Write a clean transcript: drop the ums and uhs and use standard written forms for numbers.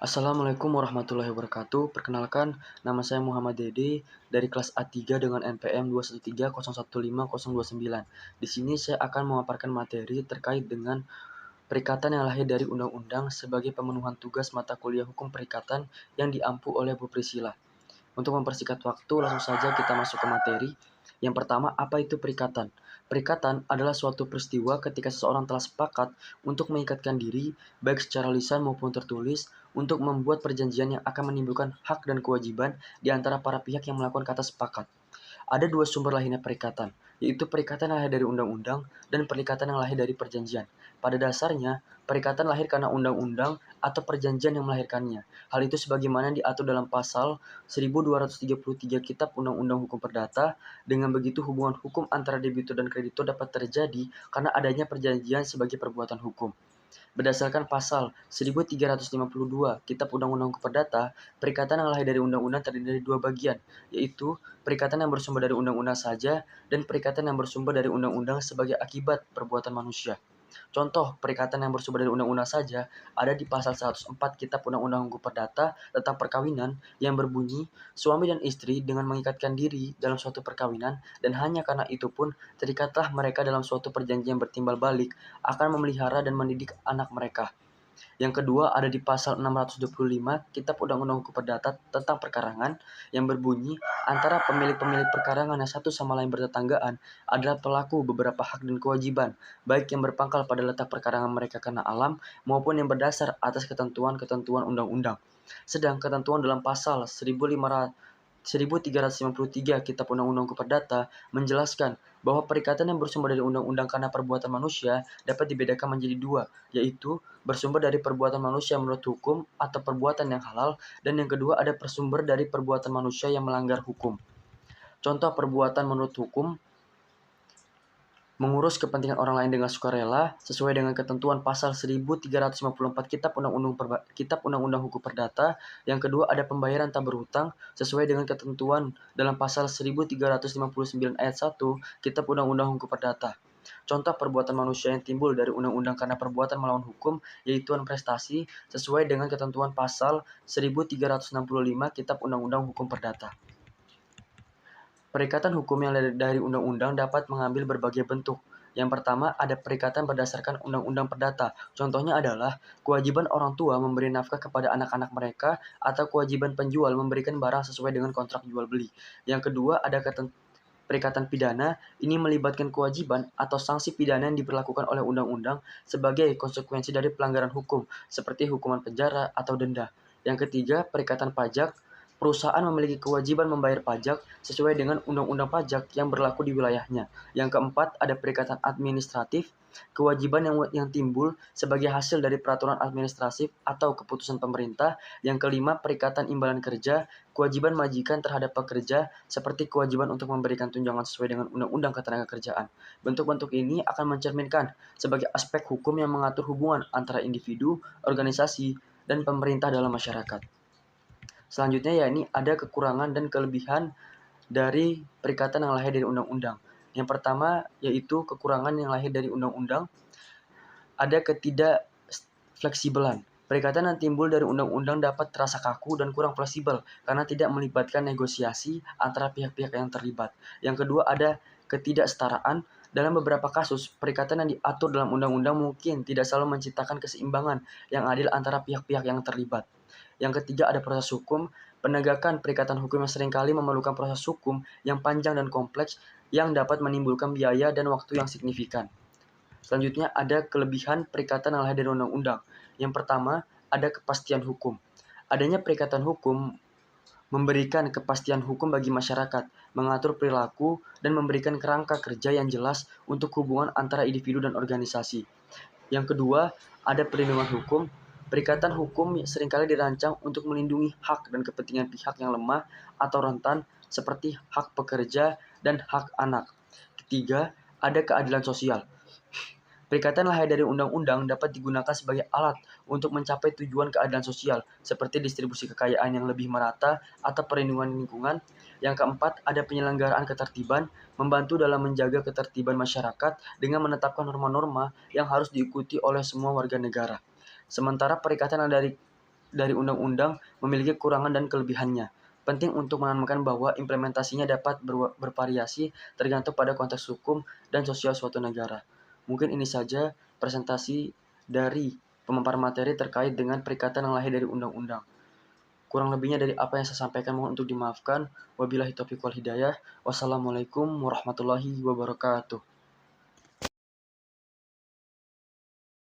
Assalamualaikum warahmatullahi wabarakatuh. Perkenalkan, nama saya Muhammad Dede dari kelas A3 dengan NPM 213015029. Di sini saya akan memaparkan materi terkait dengan perikatan yang lahir dari undang-undang sebagai pemenuhan tugas mata kuliah hukum perikatan yang diampu oleh Bu Priscilla. Untuk mempersingkat waktu, langsung saja kita masuk ke materi. Yang pertama, apa itu perikatan? Perikatan adalah suatu peristiwa ketika seseorang telah sepakat untuk mengikatkan diri, baik secara lisan maupun tertulis, untuk membuat perjanjian yang akan menimbulkan hak dan kewajiban di antara para pihak yang melakukan kata sepakat. Ada dua sumber lahirnya perikatan, yaitu perikatan yang lahir dari undang-undang dan perikatan yang lahir dari perjanjian. Pada dasarnya, perikatan lahir karena undang-undang atau perjanjian yang melahirkannya. Hal itu sebagaimana diatur dalam pasal 1233 Kitab Undang-Undang Hukum Perdata. Dengan begitu, hubungan hukum antara debitur dan kreditur dapat terjadi karena adanya perjanjian sebagai perbuatan hukum. Berdasarkan pasal 1352 Kitab Undang-Undang Hukum Perdata, perikatan yang lahir dari undang-undang terdiri dari dua bagian, yaitu perikatan yang bersumber dari undang-undang saja dan perikatan yang bersumber dari undang-undang sebagai akibat perbuatan manusia. Contoh perikatan yang bersumber dari undang-undang saja ada di pasal 104 Kitab Undang-Undang Hukum Perdata tentang perkawinan yang berbunyi, suami dan istri dengan mengikatkan diri dalam suatu perkawinan dan hanya karena itu pun terikatlah mereka dalam suatu perjanjian bertimbal balik akan memelihara dan mendidik anak mereka. Yang kedua ada di pasal 625 Kitab Undang-Undang Hukum Perdata tentang perkarangan yang berbunyi antara pemilik-pemilik perkarangan yang satu sama lain bertetanggaan adalah pelaku beberapa hak dan kewajiban, baik yang berpangkal pada letak perkarangan mereka karena alam maupun yang berdasar atas ketentuan-ketentuan undang-undang. Sedang ketentuan dalam pasal 1353 Kitab Undang-Undang Hukum Perdata menjelaskan bahwa perikatan yang bersumber dari undang-undang karena perbuatan manusia dapat dibedakan menjadi dua, yaitu bersumber dari perbuatan manusia menurut hukum atau perbuatan yang halal, dan yang kedua ada bersumber dari perbuatan manusia yang melanggar hukum. Contoh perbuatan menurut hukum: mengurus kepentingan orang lain dengan sukarela sesuai dengan ketentuan pasal 1354 Kitab Undang-Undang Hukum Perdata. Yang kedua ada pembayaran tak berhutang sesuai dengan ketentuan dalam pasal 1359 ayat 1 Kitab Undang-Undang Hukum Perdata. Contoh perbuatan manusia yang timbul dari undang-undang karena perbuatan melawan hukum, yaitu prestasi sesuai dengan ketentuan pasal 1365 Kitab Undang-Undang Hukum Perdata. Perikatan hukum yang dari undang-undang dapat mengambil berbagai bentuk. Yang pertama, ada perikatan berdasarkan undang-undang perdata. Contohnya adalah kewajiban orang tua memberi nafkah kepada anak-anak mereka atau kewajiban penjual memberikan barang sesuai dengan kontrak jual beli. Yang kedua, ada perikatan pidana. Ini melibatkan kewajiban atau sanksi pidana yang diberlakukan oleh undang-undang sebagai konsekuensi dari pelanggaran hukum, seperti hukuman penjara atau denda. Yang ketiga, perikatan pajak. Perusahaan memiliki kewajiban membayar pajak sesuai dengan undang-undang pajak yang berlaku di wilayahnya. Yang keempat, ada perikatan administratif, kewajiban yang timbul sebagai hasil dari peraturan administratif atau keputusan pemerintah. Yang kelima, perikatan imbalan kerja, kewajiban majikan terhadap pekerja seperti kewajiban untuk memberikan tunjangan sesuai dengan undang-undang ketenagakerjaan. Bentuk-bentuk ini akan mencerminkan sebagai aspek hukum yang mengatur hubungan antara individu, organisasi, dan pemerintah dalam masyarakat. Selanjutnya yakni ada kekurangan dan kelebihan dari perikatan yang lahir dari undang-undang. Yang pertama yaitu kekurangan yang lahir dari undang-undang, ada ketidakfleksibelan. Perikatan yang timbul dari undang-undang dapat terasa kaku dan kurang fleksibel karena tidak melibatkan negosiasi antara pihak-pihak yang terlibat. Yang kedua ada ketidaksetaraan. Dalam beberapa kasus, perikatan yang diatur dalam undang-undang mungkin tidak selalu menciptakan keseimbangan yang adil antara pihak-pihak yang terlibat. Yang ketiga ada proses hukum. Penegakan perikatan hukum yang seringkali memerlukan proses hukum yang panjang dan kompleks yang dapat menimbulkan biaya dan waktu yang signifikan. Selanjutnya ada kelebihan perikatan yang lahir dari undang-undang. Yang pertama, ada kepastian hukum. Adanya perikatan hukum memberikan kepastian hukum bagi masyarakat, mengatur perilaku, dan memberikan kerangka kerja yang jelas untuk hubungan antara individu dan organisasi. Yang kedua, ada perlindungan hukum. Perikatan hukum seringkali dirancang untuk melindungi hak dan kepentingan pihak yang lemah atau rentan seperti hak pekerja dan hak anak. Ketiga, ada keadilan sosial. Perikatan lahir dari undang-undang dapat digunakan sebagai alat untuk mencapai tujuan keadilan sosial, seperti distribusi kekayaan yang lebih merata atau perlindungan lingkungan. Yang keempat, ada penyelenggaraan ketertiban, membantu dalam menjaga ketertiban masyarakat dengan menetapkan norma-norma yang harus diikuti oleh semua warga negara. Sementara perikatan yang dari dari undang-undang memiliki kekurangan dan kelebihannya. Penting untuk menanamkan bahwa implementasinya dapat bervariasi tergantung pada konteks hukum dan sosial suatu negara. Mungkin ini saja presentasi dari pemaparan materi terkait dengan perikatan yang lahir dari undang-undang. Kurang lebihnya dari apa yang saya sampaikan mohon untuk dimaafkan. Wabillahi taufiq wal hidayah. Wassalamualaikum warahmatullahi wabarakatuh.